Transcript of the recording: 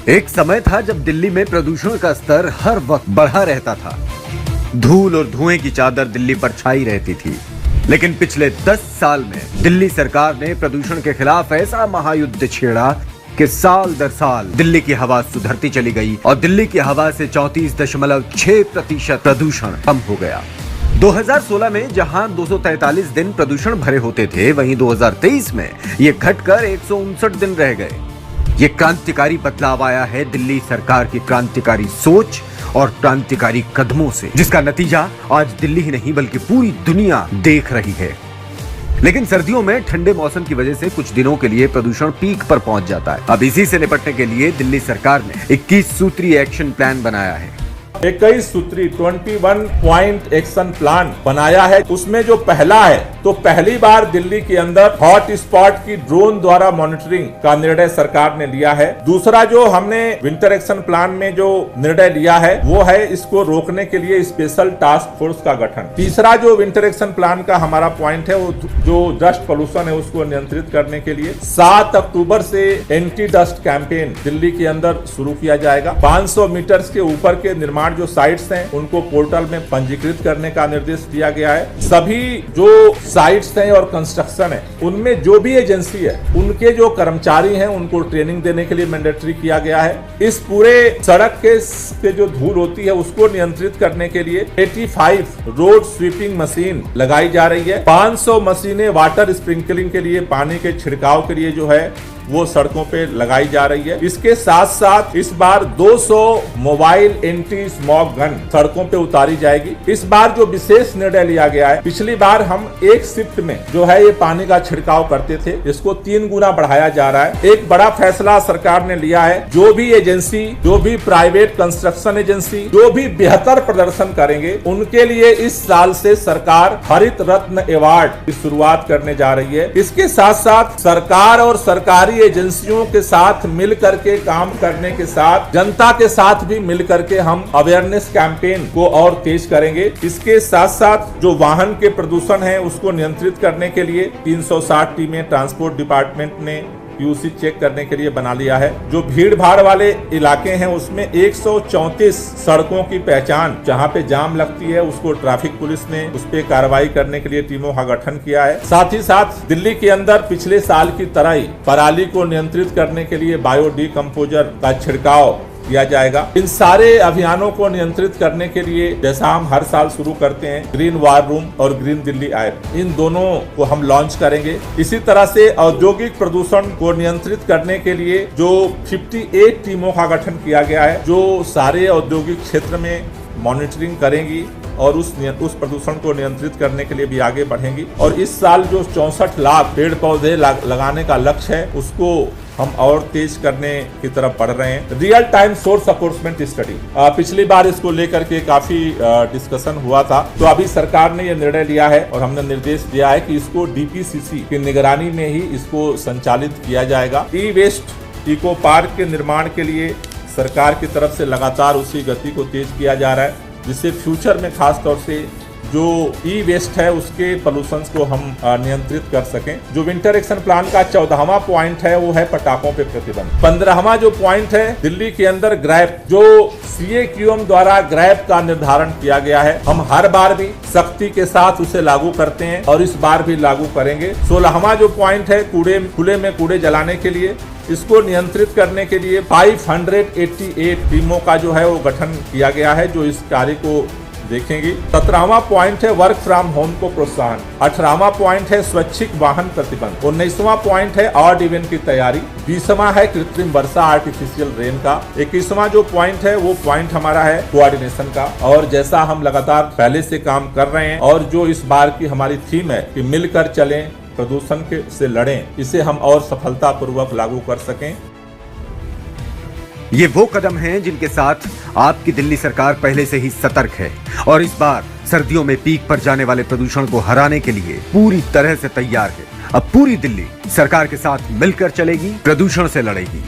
एक समय था जब दिल्ली में प्रदूषण का स्तर हर वक्त बढ़ा रहता था। धूल और धुएं की चादर दिल्ली पर छाई रहती थी। लेकिन पिछले 10 साल में दिल्ली सरकार ने प्रदूषण के खिलाफ ऐसा महायुद्ध छेड़ा कि साल दर साल दिल्ली की हवा सुधरती चली गई और दिल्ली की हवा से 34.6% प्रदूषण कम हो गया। 2016 में जहां 243 दिन प्रदूषण भरे होते थे, वहीं 2023 में ये घटकर 159 दिन रह गए। ये क्रांतिकारी बदलाव आया है दिल्ली सरकार की क्रांतिकारी सोच और क्रांतिकारी कदमों से, जिसका नतीजा आज दिल्ली ही नहीं बल्कि पूरी दुनिया देख रही है। लेकिन सर्दियों में ठंडे मौसम की वजह से कुछ दिनों के लिए प्रदूषण पीक पर पहुंच जाता है। अब इसी से निपटने के लिए दिल्ली सरकार ने 21 सूत्रीय एक्शन प्लान बनाया है। 21 सूत्री 21 पॉइंट एक्शन प्लान बनाया है। उसमें जो पहला है, तो पहली बार दिल्ली के अंदर हॉट स्पॉट की ड्रोन द्वारा मॉनिटरिंग का निर्णय सरकार ने लिया है। दूसरा जो हमने विंटर एक्शन प्लान में जो निर्णय लिया है वो है इसको रोकने के लिए स्पेशल टास्क फोर्स का गठन। तीसरा जो विंटर एक्शन प्लान का हमारा पॉइंट है, वो जो डस्ट पोल्यूशन है उसको नियंत्रित करने के लिए 7 अक्टूबर से एंटी डस्ट कैंपेन दिल्ली के अंदर शुरू किया जाएगा। 500 मीटर के ऊपर के निर्माण जो साइट्स हैं उनको पोर्टल में पंजीकृत करने का निर्देश दिया गया है। सभी जो साइट्स हैं और कंस्ट्रक्शन है उनमें जो भी एजेंसी है उनके जो कर्मचारी हैं उनको ट्रेनिंग देने के लिए मैंडेटरी किया गया है। इस पूरे सड़क के जो धूल होती है उसको नियंत्रित करने के लिए 85 रोड स्वीपिंग मशीन लगाई जा रही है। 500 मशीनें वाटर स्प्रिंकलिंग के लिए, पानी के छिड़काव के लिए जो है वो सड़कों पे लगाई जा रही है। इसके साथ साथ इस बार 200 मोबाइल एंटी स्मॉग गन सड़कों पे उतारी जाएगी। इस बार जो विशेष निर्णय लिया गया है, पिछली बार हम एक शिफ्ट में जो है ये पानी का छिड़काव करते थे, इसको 3 गुना बढ़ाया जा रहा है। एक बड़ा फैसला सरकार ने लिया है, जो भी एजेंसी, जो भी प्राइवेट कंस्ट्रक्शन एजेंसी जो भी बेहतर प्रदर्शन करेंगे उनके लिए इस साल से सरकार हरित रत्न अवार्ड की शुरुआत करने जा रही है। इसके साथ साथ सरकार और सरकारी एजेंसियों के साथ मिल करके काम करने के साथ जनता के साथ भी मिल करके हम अवेयरनेस कैंपेन को और तेज करेंगे। इसके साथ साथ जो वाहन के प्रदूषण है उसको नियंत्रित करने के लिए 360 टीमें ट्रांसपोर्ट डिपार्टमेंट ने पीयूसी चेक करने के लिए बना लिया है। जो भीड़ भाड़ वाले इलाके हैं उसमें 134 सड़कों की पहचान, जहां पे जाम लगती है उसको ट्रैफिक पुलिस ने उस पे कार्रवाई करने के लिए टीमों का गठन किया है। साथ ही साथ दिल्ली के अंदर पिछले साल की तरह ही पराली को नियंत्रित करने के लिए बायो डिकम्पोजर का छिड़काव किया जाएगा। इन सारे अभियानों को नियंत्रित करने के लिए जैसा हम हर साल शुरू करते हैं ग्रीन वार रूम और ग्रीन दिल्ली ऐप, इन दोनों को हम लॉन्च करेंगे। इसी तरह से औद्योगिक प्रदूषण को नियंत्रित करने के लिए जो 58 टीमों का गठन किया गया है, जो सारे औद्योगिक क्षेत्र में मॉनिटरिंग करेंगी और उस प्रदूषण को नियंत्रित करने के लिए भी आगे बढ़ेंगी। और इस साल जो 64 लाख पेड़ पौधे लगाने का लक्ष्य है उसको हम और तेज करने की तरफ बढ़ रहे हैं। रियल टाइम सोर्स अफोर्समेंट स्टडी, पिछली बार इसको लेकर के काफी डिस्कशन हुआ था, तो अभी सरकार ने यह निर्णय लिया है और हमने निर्देश दिया है कि इसको डीपीसीसी की निगरानी में ही इसको संचालित किया जाएगा। ई वेस्ट इको पार्क के निर्माण के लिए सरकार की तरफ से लगातार उसी गति को तेज किया जा रहा है, जिससे फ्यूचर में खास तौर से जो ई वेस्ट है उसके पोल्यूशन को हम नियंत्रित कर सकें। जो विंटर एक्शन प्लान का 14वां पॉइंट है वो है पटाखों पे प्रतिबंध। 15वां जो पॉइंट है दिल्ली के अंदर ग्रैप, जो CAQM द्वारा ग्रैप का निर्धारण किया गया है, हम हर बार भी सख्ती के साथ उसे लागू करते हैं और इस बार भी लागू करेंगे। 16वां जो पॉइंट है खुले में कूड़े जलाने के लिए, इसको नियंत्रित करने के लिए 588 टीमों का जो है वो गठन किया गया है जो इस कार्य को देखेंगी। 17वां पॉइंट है वर्क फ्रॉम होम को प्रोत्साहन। 18वां पॉइंट है स्वैच्छिक वाहन प्रतिबंध। 19वां पॉइंट है ऑड इवेंट की तैयारी। 20वां है कृत्रिम वर्षा, आर्टिफिशियल रेन का। 21वां जो पॉइंट है वो पॉइंट हमारा है कोऑर्डिनेशन का। और जैसा हम लगातार पहले से काम कर रहे हैं और जो इस बार की हमारी थीम है कि मिलकर चलें, प्रदूषण से लड़ें, इसे हम और सफलतापूर्वक लागू कर सकें। ये वो कदम हैं जिनके साथ आपकी दिल्ली सरकार पहले से ही सतर्क है और इस बार सर्दियों में पीक पर जाने वाले प्रदूषण को हराने के लिए पूरी तरह से तैयार है। अब पूरी दिल्ली सरकार के साथ मिलकर चलेगी, प्रदूषण से लड़ेगी।